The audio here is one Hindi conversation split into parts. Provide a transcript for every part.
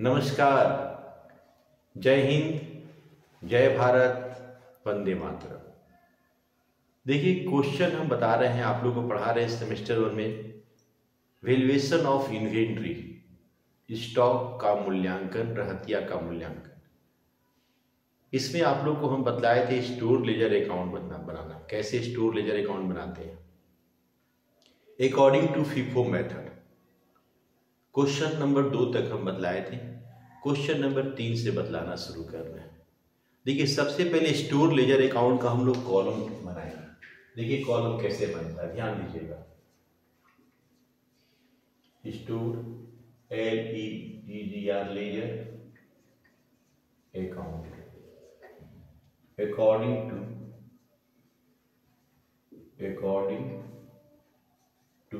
नमस्कार, जय हिंद, जय भारत, वंदे मातरम। देखिए, क्वेश्चन हम बता रहे हैं, आप लोगों को पढ़ा रहे हैं सेमेस्टर 1 में वैल्यूएशन ऑफ इन्वेंट्री, स्टॉक का मूल्यांकन, रहतिया का मूल्यांकन। इसमें आप लोग को हम बतलाए थे स्टोर लेजर अकाउंट बनाना। कैसे स्टोर लेजर अकाउंट बनाते हैं according to FIFO method. Question number 2 तक हम बतलाए थे, क्वेश्चन नंबर 3 से बतलाना शुरू कर रहे हैं। देखिए, सबसे पहले स्टोर लेजर अकाउंट का हम लोग कॉलम बनाएंगे। देखिए कॉलम कैसे बनता है, ध्यान दीजिएगा। Store LEGR ledger account according to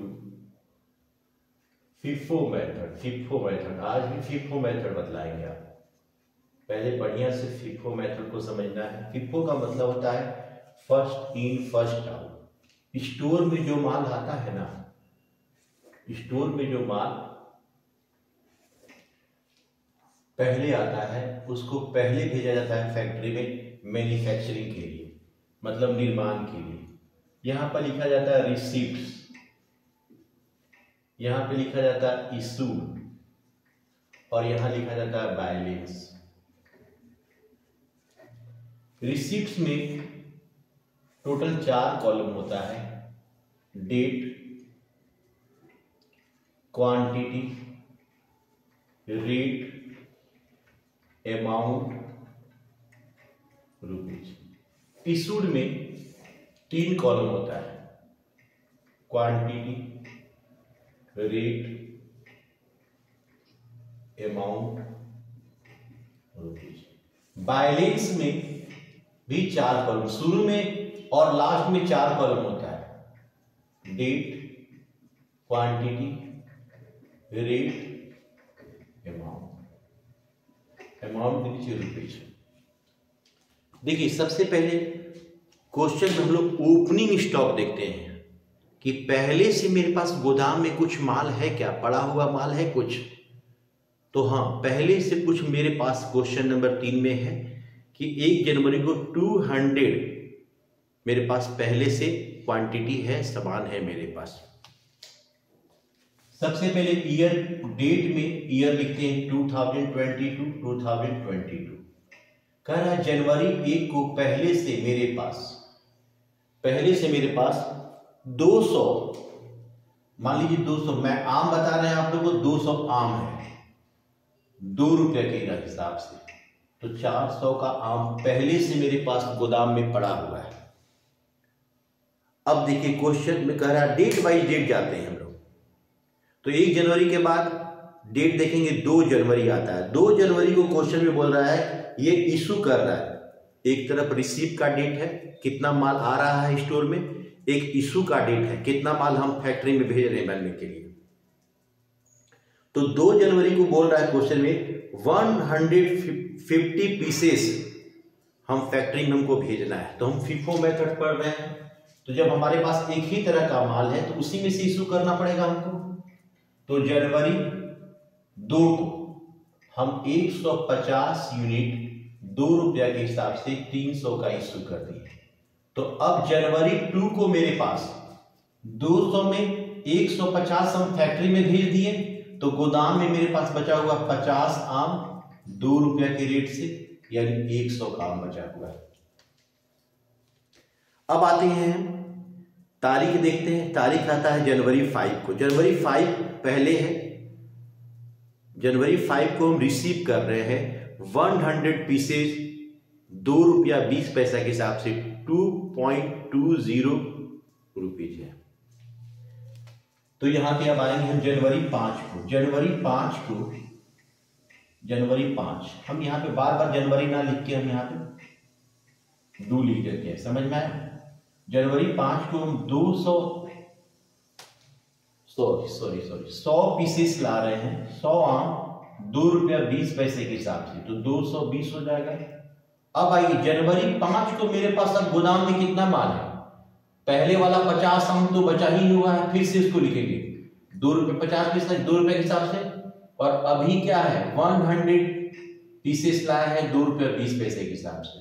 FIFO method. आज भी फीफो मेथड बतलाएंगे आप। पहले बढ़िया से फीफो मेथड को समझना है। फीफो का मतलब होता है first in first out. Store में जो माल आता है ना, स्टोर में जो माल पहले आता है उसको पहले भेजा जाता है फैक्ट्री में मैन्युफैक्चरिंग के लिए, मतलब निर्माण के लिए। यहां पर लिखा जाता है रिसीप्ट्स, यहां पे लिखा जाता है इशू, और यहां लिखा जाता है बैलेंस। रिसीप्ट्स में टोटल 4 कॉलम होता है, date, quantity, rate, amount, rupees. Issued में 3 कॉलम होता है, quantity, rate, amount, rupees. Balance में भी 4 कॉलम, शुरू में और लास्ट में 4 कॉलम होता है, date, quantity, rate, amount. Amount के नीचे रुपीज। देखिए, सबसे पहले क्वेश्चन में हम लोग ओपनिंग स्टॉक देखते हैं कि पहले से मेरे पास गोदाम में कुछ माल है क्या, पड़ा हुआ माल है कुछ। तो हाँ, पहले से कुछ मेरे पास क्वेश्चन नंबर 3 में है कि 1 जनवरी को 200 मेरे पास पहले से क्वांटिटी है, सामान है मेरे पास। सबसे पहले ईयर, डेट में ईयर लिखते हैं 2022 कह रहा है जनवरी 1 को पहले से मेरे पास 200, मान लीजिए 200, मैं आम बता रहे हैं आप लोगों को, 200 आम है 2 रुपये के हिसाब से, तो 400 का आम पहले से मेरे पास गोदाम में पड़ा हुआ है। अब देखिए क्वेश्चन में कह रहा है डेट बाई डेट जाते हैं हम लोग। तो 1 जनवरी के बाद डेट देखेंगे 2 जनवरी आता है। 2 जनवरी को क्वेश्चन में बोल रहा है ये इशू कर रहा है। एक तरफ रिसीव का डेट है, कितना माल आ रहा है स्टोर में, एक इशू का डेट है, कितना माल हम फैक्ट्री में भेज रहे हैं बनने के लिए। तो 2 जनवरी को बोल रहा है क्वेश्चन में 150 पीसेस हम फैक्ट्री में हमको भेजना है। तो हम फीफो मेथड पढ़ रहे हैं, तो जब हमारे पास एक ही तरह का माल है तो उसी में से इशू करना पड़ेगा हमको। तो जनवरी 2 को हम 150 यूनिट 2 रुपया के हिसाब से 300 का इशू कर दिए। तो अब जनवरी 2 को मेरे पास 200 में 150 हम फैक्ट्री में भेज दिए, तो गोदाम में मेरे पास बचा हुआ 50 आम 2 रुपया के रेट से, यानी 100 का आम बचा हुआ है। अब आते हैं तारीख देखते हैं। तारीख आता है जनवरी 5 को। जनवरी 5 पहले है, जनवरी 5 को हम रिसीव कर रहे हैं 100 पीसेस 2 रुपया 20 पैसा के हिसाब से 2.20 रुपीज है। तो यहां पे अब आएंगे हम जनवरी 5 को। जनवरी 5 हम यहां पे बार बार जनवरी ना लिख के हम यहां पे 2 लिख देते हैं, समझ में आया। जनवरी 5 को हम 100 पीसेस ला रहे हैं, 100 आम 2 रुपया 20 पैसे के हिसाब से, तो 220 हो जाएगा। अब आइए जनवरी 5 को मेरे पास अब गोदाम में कितना माल है। पहले वाला 50 आम तो बचा ही हुआ है, फिर से इसको लिखेंगे 2 रुपये 50 पैसे 2 रुपये के हिसाब से, और अभी क्या है 100 पीसेस लाए हैं 2 रुपया 20 पैसे के हिसाब से,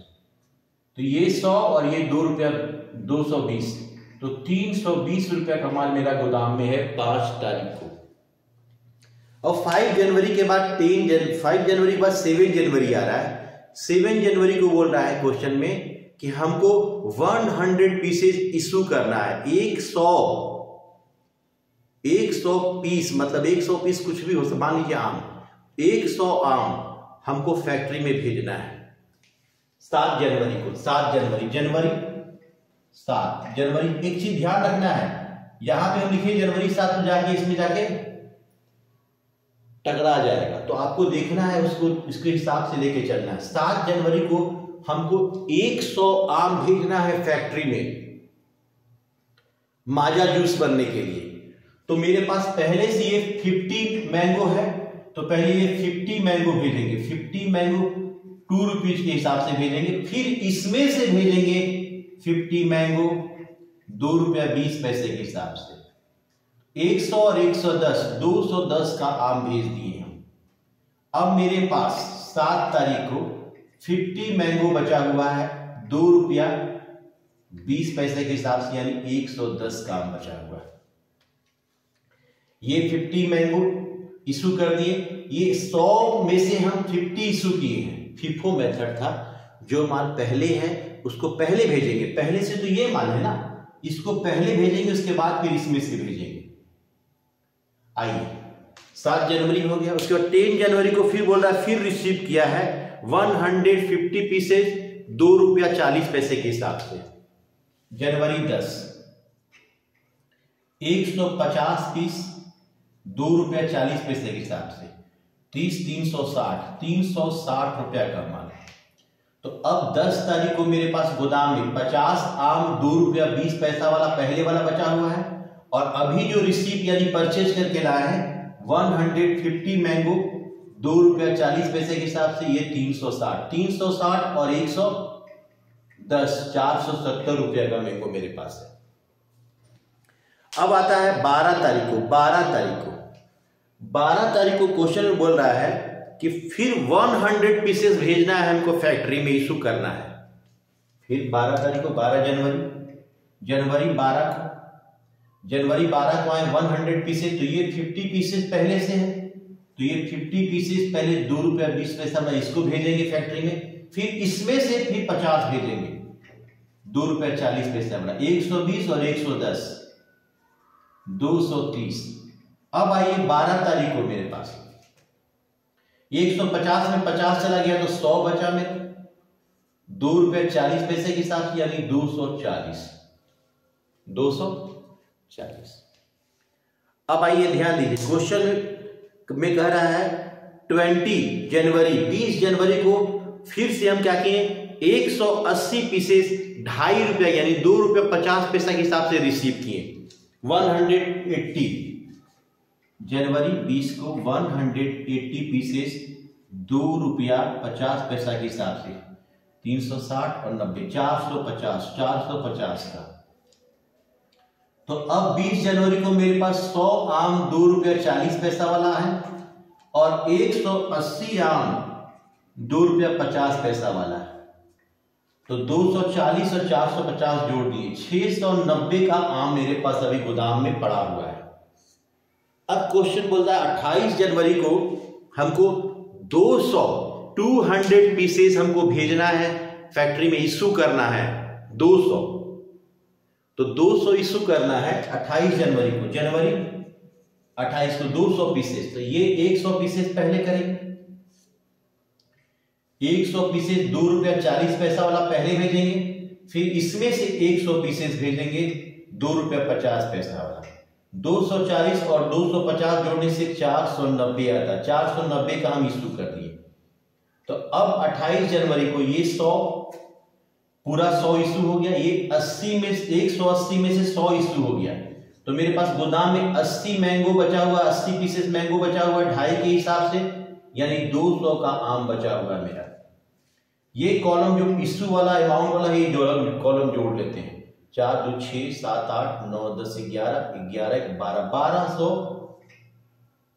तो ये 100 और ये 2 रुपया 220, तो 320 रुपया का माल मेरा गोदाम में है 5 तारीख को। और 5 जनवरी के बाद 5 जनवरी के बाद 7 जनवरी आ रहा है। 7 जनवरी को बोल रहा है क्वेश्चन में कि हमको 100 पीसेस इशू करना है। 100 पीस, मतलब 100 पीस कुछ भी हो सकता, मान लीजिए आम, 100 आम हमको फैक्ट्री में भेजना है 7 जनवरी को। 7 जनवरी, एक चीज ध्यान रखना है, यहां पे हम लिखे जनवरी 7 में जाके इसमें जाके टकरा जाएगा, तो आपको देखना है उसको, इसके हिसाब से लेके चलना है। 7 जनवरी को हमको 100 आम भेजना है फैक्ट्री में माजा जूस बनने के लिए। तो मेरे पास पहले से ये 50 मैंगो है, तो पहले ये 50 मैंगो भेजेंगे। 50 मैंगो 2 रुपीज के हिसाब से भेजेंगे, फिर इसमें से भेजेंगे 50 मैंगो 2 रुपया 20 पैसे के हिसाब से। 100 और 110, 210 का आम भेज दिए हम। अब मेरे पास 7 तारीख को 50 मैंगो बचा हुआ है 2 रुपया 20 पैसे के हिसाब से, यानी 110 का आम बचा हुआ है। ये 50 मैंगो इशू कर दिए। ये 100 में से हम 50 इशू किए हैं। फीफो मेथड था, जो माल पहले है उसको पहले भेजेंगे। पहले से तो ये माल है ना, इसको पहले भेजेंगे, उसके बाद फिर इसमें से भेजेंगे। आइए 7 जनवरी हो गया। उसके बाद 10 जनवरी को फिर बोल रहा है, फिर रिसीव किया है 150 पीसेस 2 रुपया 40 पैसे के हिसाब से। जनवरी 10 150 पीस 2 रुपया 40 पैसे के हिसाब से, 360 रुपया का माल। तो अब 10 तारीख को मेरे पास गोदाम में 50 आम 2 रुपया 20 पैसा वाला पहले वाला बचा हुआ है, और अभी जो रिसीप यानी परचेज करके लाए हैं 150 मैंगो 2 रुपया 40 पैसे के हिसाब से, ये 360 और 110 470 रुपया का मैंगो मेरे पास है। अब आता है 12 तारीख को। 12 तारीख को क्वेश्चन में बोल रहा है कि फिर 100 पीसेस भेजना है हमको फैक्ट्री में, इशू करना है। फिर 12 तारीख को, 12 जनवरी 12 को आए 100 पीसेस, तो ये 50 पीसेस पहले से है, तो ये 50 पीसेस पहले 2 रुपया 20 पैसा में इसको भेजेंगे फैक्ट्री में, फिर इसमें से फिर 50 भेजेंगे 2 रुपया 40 पैसा में, 120 और 110 230। अब आइए 12 तारीख को मेरे पास 150 में 50 चला गया, तो 100 बचा मेरे 2 रुपया 40 पैसे के हिसाब से, यानी 240। अब आइए ध्यान दीजिए, क्वेश्चन में कह रहा है 20 जनवरी को फिर से हम क्या किए 180 पीसेस 2.5 रुपया यानी 2 रुपया 50 पैसा के हिसाब से रिसीव किए। 180 जनवरी 20 को 180 पीसेस 2 रुपया 50 पैसा के हिसाब से, 360 और 90 450 का। तो अब 20 जनवरी को मेरे पास 100 आम 2 रुपया 40 पैसा वाला है, और 180 आम 2 रुपया 50 पैसा वाला है। तो 240 और 450 जोड़ दिए, 690 का आम मेरे पास अभी गोदाम में पड़ा हुआ है। अब क्वेश्चन बोलता है 28 जनवरी को हमको 200 पीसेस हमको भेजना है फैक्ट्री में, इशू करना है 200। तो 200 इशू करना है 28 जनवरी को, जनवरी 28 को 200 पीसेस। तो ये 100 पीसेस पहले करेंगे, 100 पीसेस 2 रुपया 40 पैसा वाला पहले भेजेंगे, फिर इसमें से 100 पीसेस भेजेंगे 2 रुपया 50 पैसा वाला। 240 और 250 जोड़ने से 490 आता है, 490 का हम इशू कर दिए। तो अब 28 जनवरी को ये 100 पूरा 100 इशू हो गया, ये 80 में 180 में से 100 इशू हो गया। तो मेरे पास गोदाम में 80 मैंगो बचा हुआ, 80 पीसेस मैंगो बचा हुआ 2.5 के हिसाब से, यानी 200 का आम बचा हुआ है मेरा। ये कॉलम जो इशू वाला अमाउंट वाला है, ये कॉलम जोड़ लेते हैं। 4 2 6 7 8 9 10 11 11 12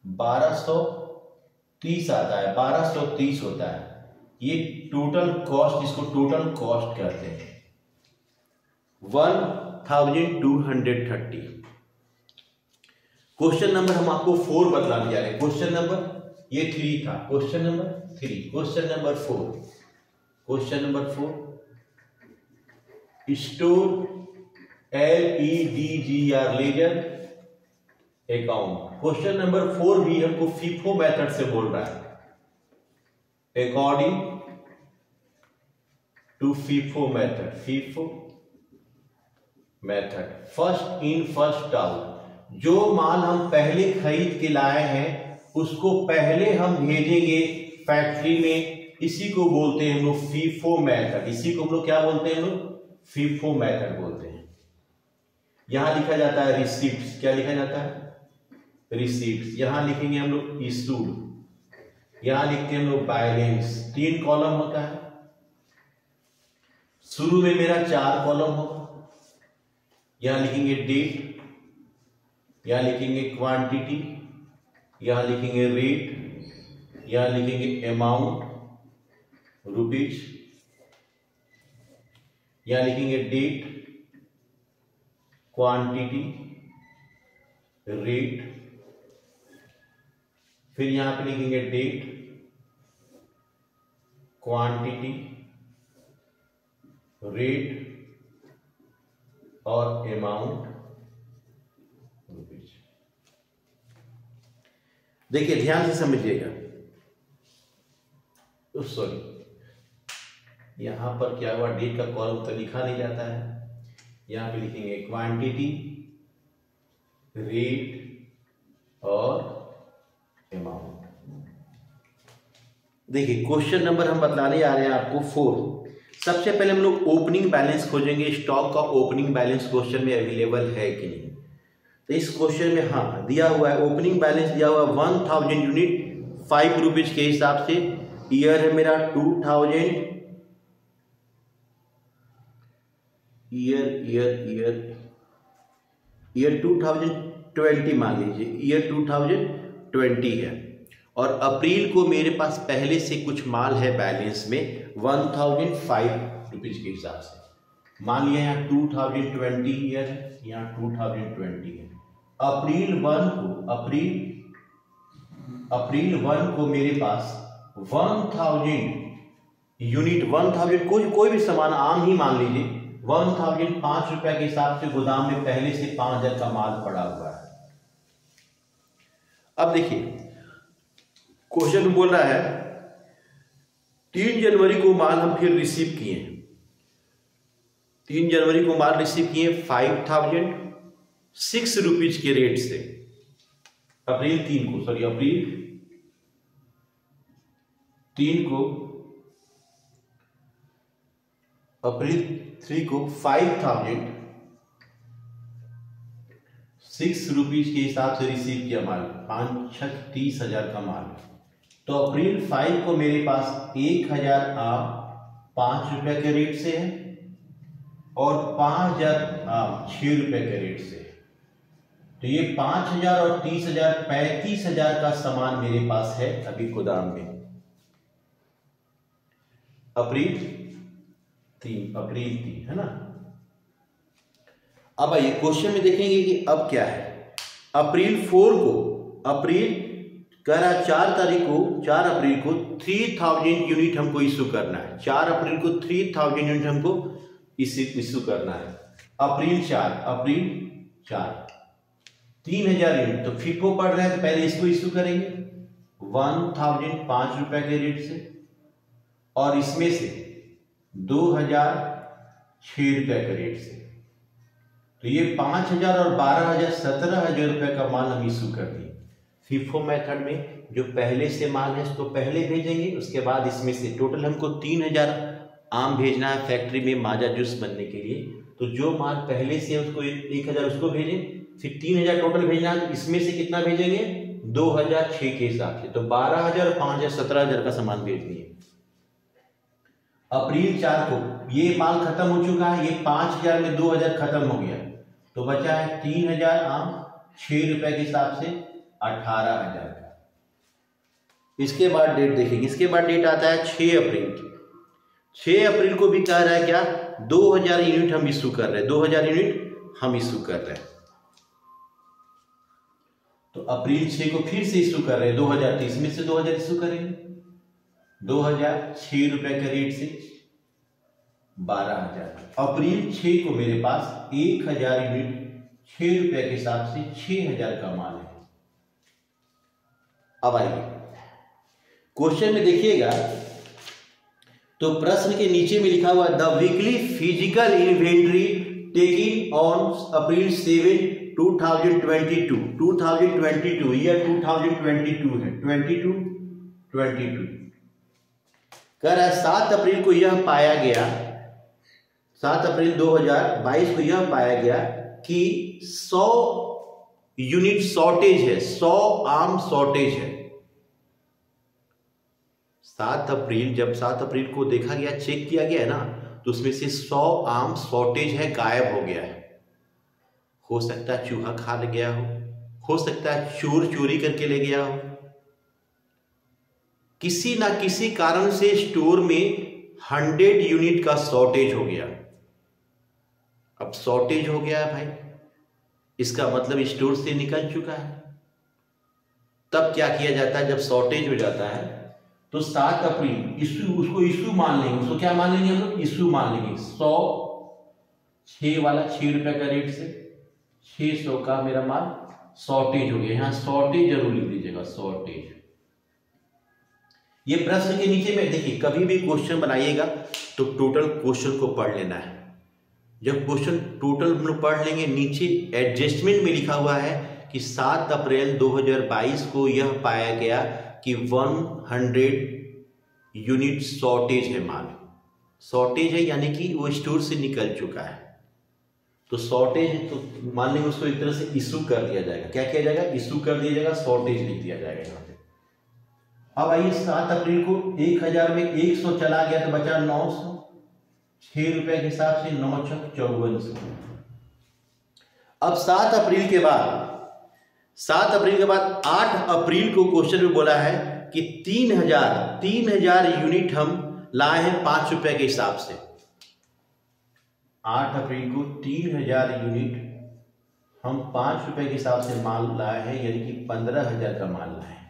1200 30 आता है, 1230 होता है। ये टोटल कॉस्ट, इसको टोटल कॉस्ट कहते हैं। 1230। क्वेश्चन नंबर हम आपको 4 बतलाने जा रहे हैं। क्वेश्चन नंबर ये 3 था, question number 3। Question number 4, question number 4, store LEDGR ledger account. Question number 4 भी हमको फीफो मेथड से बोल रहा है, according to FIFO method. FIFO method, first in first out. जो माल हम पहले खरीद के लाए हैं उसको पहले हम भेजेंगे फैक्ट्री में, इसी को बोलते हैं हम लोग फीफो मेथड। इसी को हम लोग क्या बोलते हैं, हम लोग फीफो मेथड बोलते हैं। यहां लिखा जाता है रिसीप्ट। क्या लिखा जाता है, रिसीप्ट। यहां लिखेंगे हम लोग इशूड, यहां लिखते हैं हम लोग बैलेंस। 3 कॉलम होता है, शुरू में मेरा 4 कॉलम होगा। यहां लिखेंगे डेट, यहां लिखेंगे क्वांटिटी, यहां लिखेंगे रेट, यहां लिखेंगे अमाउंट रुपीज, यहां लिखेंगे डेट, क्वांटिटी, रेट, फिर यहां पे लिखेंगे डेट, क्वांटिटी, रेट और अमाउंट रुपीज। देखिए ध्यान से समझिएगा। तो सॉरी, यहां पर क्या हुआ, डेट का कॉलम तो लिखा नहीं जाता है। यहां पे लिखेंगे क्वांटिटी, रेट और अमाउंट। देखिए क्वेश्चन नंबर हम बतलाने जा रहे हैं आपको 4। सबसे पहले हम लोग ओपनिंग बैलेंस खोजेंगे। स्टॉक का ओपनिंग बैलेंस क्वेश्चन में अवेलेबल है कि नहीं। तो इस क्वेश्चन में हाँ दिया हुआ है, ओपनिंग बैलेंस दिया हुआ है 1000 यूनिट 5 रुपीज के हिसाब से। ईयर है मेरा 2000, ईयर 2020 मान लीजिए, ईयर 2020 है। और अप्रैल को मेरे पास पहले से कुछ माल है बैलेंस में 1005 रुपीज के हिसाब से। मान लिया यहाँ 2020 ईयर है, यहाँ 2020 है। अप्रैल 1 को मेरे पास 1000 यूनिट, 1000 कोई भी सामान आम ही मान लीजिए 1005 रुपए के हिसाब से गोदाम में पहले से 5000 का माल पड़ा हुआ है। अब देखिए क्वेश्चन बोल रहा है 3 जनवरी को माल हम फिर रिसीव किए। 3 जनवरी को माल रिसीव किए 5006 रुपीज के रेट से। अप्रैल 3 को 5006 रुपीज के हिसाब से रिसीव किया माल, 5 30,000 का माल। तो अप्रैल 5 को मेरे पास 1000 आम 5 रुपए के रेट से है और 5000 आम 6 रुपए के रेट से। तो ये 5000 और 30,000 35,000 का सामान मेरे पास है अभी गोदाम में। अप्रैल 3 है ना। अब आइए क्वेश्चन में देखेंगे कि अब क्या है। अप्रैल 4 को, अप्रैल कह रहा 4 अप्रैल को 3000 यूनिट हमको इशू करना है। 4 अप्रैल को 3000 यूनिट हमको इशू करना है। अप्रैल 4 3000 यूनिट, तो फीफो पड़ रहा है तो पहले इसको इशू करेंगे 1005 रुपए के रेट से, और इसमें से 2006 रुपए के रेट से। तो ये 5000 और 12000 17,000 रुपए का माल हम इशू कर दिए। फीफो मेथड में जो पहले से माल है उसको पहले भेजेंगे, उसके बाद इसमें से टोटल हमको 3000 आम भेजना है फैक्ट्री में माजा जूस बनने के लिए। तो जो माल पहले से उसको 1000 उसको भेजें, फिर 3000 टोटल भेजना है। इसमें से कितना भेजेंगे 2006 के हिसाब से। तो 12000 और 5000 17,000 का सामान भेज दिए। अप्रैल 4 को ये माल खत्म हो चुका है, ये 5000 में 2000 खत्म हो गया, तो बचा है 3000 आम 6 रुपए के हिसाब से 18,000 का। इसके बाद डेट देखेंगे, इसके बाद डेट आता है 6 अप्रैल। 6 अप्रैल को भी कह रहा है क्या, 2000 यूनिट हम इशू कर रहे हैं, 2000 यूनिट हम इशू कर रहे हैं। तो अप्रैल 6 को फिर से इशू कर रहे हैं 2000, तो इसमें से 2000 इशू करेंगे, 2000 6 रुपए के रेट से 12000। अप्रैल 6 को मेरे पास 1000 यूनिट 6 रुपए के हिसाब से 6000 का माल है। अब आइए क्वेश्चन में देखिएगा, तो प्रश्न के नीचे में लिखा हुआ the weekly physical inventory taking on April 7 2022, 2022 year 2022 है, 22 कह रहा है 7 अप्रैल को यह पाया गया, 7 अप्रैल 2022 को यह पाया गया कि 100 यूनिट शॉर्टेज है, 100 आम शॉर्टेज है। 7 अप्रैल, जब 7 अप्रैल को देखा गया, चेक किया गया है ना, तो उसमें से 100 आम शॉर्टेज है, गायब हो गया है। हो सकता है चूहा खा ले गया हो सकता है चोर चोरी करके ले गया हो, किसी ना किसी कारण से स्टोर में 100 यूनिट का शॉर्टेज हो गया। अब शॉर्टेज हो गया है भाई, इसका मतलब स्टोर से निकल चुका है। तब क्या किया जाता है, जब शॉर्टेज हो जाता है तो 7 अप्रैल इशू, उसको इशू मान लेंगे, उसको क्या मान लेंगे हम लोग, इशू मान लेंगे। 100 6 वाला 6 रुपए का रेट से 600 का मेरा माल शॉर्टेज हो गया। यहां शॉर्टेज जरूर लिख दीजिएगा, शॉर्टेज। ये प्रश्न के नीचे में देखिए, कभी भी क्वेश्चन बनाइएगा तो टोटल क्वेश्चन को पढ़ लेना है। जब क्वेश्चन टोटल हम लोग पढ़ लेंगे, नीचे एडजस्टमेंट में लिखा हुआ है कि 7 अप्रैल 2022 को यह पाया गया कि 100 यूनिट शॉर्टेज है, माल शॉर्टेज है, यानी कि वो स्टोर से निकल चुका है। तो शॉर्टेज है तो मान लेंगे उसको एक तरह से इशू कर दिया जाएगा। क्या किया जाएगा, इशू कर दिया जाएगा, शॉर्टेज लिख दिया जाएगा यहाँ पे। अब आइए 7 अप्रैल को 1000 में 100 चला गया तो बचा 900, 6 रुपए के हिसाब से 9 छक 5400। अब 7 अप्रैल के बाद 8 अप्रैल को क्वेश्चन में बोला है कि 3000 यूनिट हम लाए हैं 5 रुपए के हिसाब से। 8 अप्रैल को 3000 यूनिट हम 5 रुपए के हिसाब से माल लाए हैं, यानी कि 15000 का माल लाए हैं।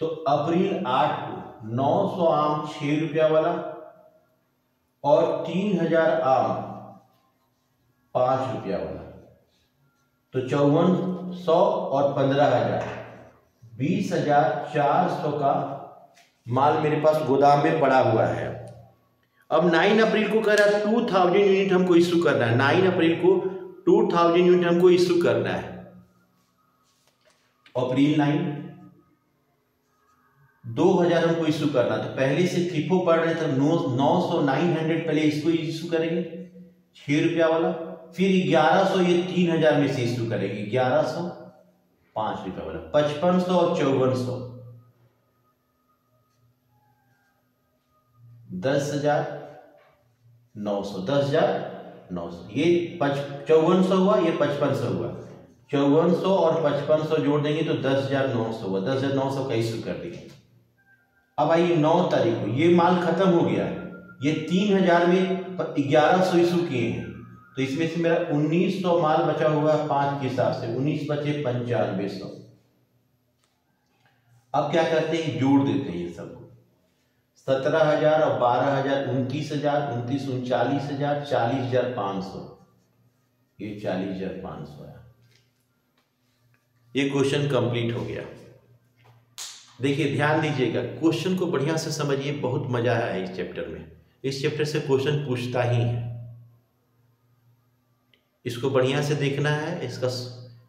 तो अप्रैल 8 को 900 आम 6 रुपया वाला और 3000 आम 5 रुपया वाला, तो 5400 और 15000, 20400 का माल मेरे पास गोदाम में पड़ा हुआ है। अब 9 अप्रैल को कह रहा है 2000 यूनिट हमको इशू करना है। 9 अप्रैल को 2000 यूनिट हमको इशू करना है। अप्रैल 9 2000 हमको इशू करना, तो पहले से FIFO पढ़ रहे थे 900 900, पहले इसको इशू करेंगे 6 रुपया वाला, फिर 1100 ये 3000 में से इशू करेंगे, 1100 5 रुपया वाला, 5500 और 5400, 10900 ये 5400 हुआ, ये 5500 हुआ, 5400 और 5500 जोड़ देंगे तो 10900 हुआ, 10900 का इशू कर देंगे। अब आइए 9 तारीख को ये माल खत्म हो गया, ये 3000 में 1100 इशू किए हैं, तो इसमें से मेरा 1900 माल बचा होगा 5 के हिसाब से, 19 बचे 9500। अब क्या करते हैं, जोड़ देते हैं ये सबको, 17000 और 12000 29000, 29 39000, 40500, ये 40500 है। ये क्वेश्चन कंप्लीट हो गया। देखिए ध्यान दीजिएगा, क्वेश्चन को बढ़िया से समझिए, बहुत मजा है इस चैप्टर में। इस चैप्टर से क्वेश्चन पूछता ही है, इसको बढ़िया से देखना है, इसका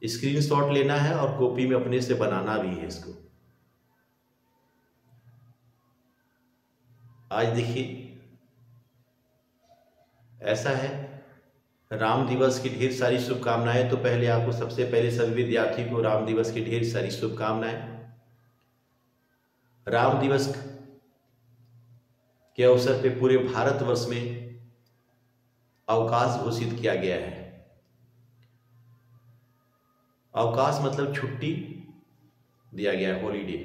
स्क्रीनशॉट लेना है और कॉपी में अपने से बनाना भी है इसको। आज देखिए ऐसा है, राम दिवस की ढेर सारी शुभकामनाएं। तो पहले आपको सबसे पहले सभी विद्यार्थी को राम दिवस की ढेर सारी शुभकामनाएं। राम दिवस के अवसर पे पूरे भारतवर्ष में अवकाश घोषित किया गया है। अवकाश मतलब छुट्टी दिया गया है, हॉलीडे।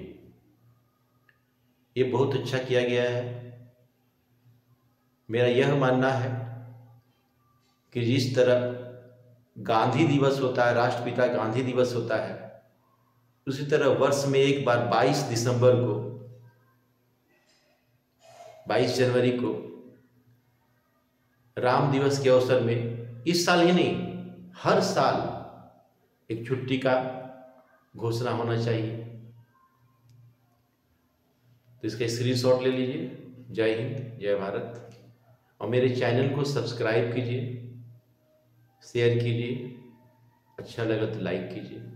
ये बहुत अच्छा किया गया है। मेरा यह मानना है कि जिस तरह गांधी दिवस होता है, राष्ट्रपिता गांधी दिवस होता है, उसी तरह वर्ष में एक बार 22 दिसंबर को, 22 जनवरी को राम दिवस के अवसर में, इस साल ही नहीं हर साल एक छुट्टी का घोषणा होना चाहिए। तो इसका स्क्रीनशॉट ले लीजिए। जय हिंद, जय भारत। और मेरे चैनल को सब्सक्राइब कीजिए, शेयर कीजिए, अच्छा लगा तो लाइक कीजिए।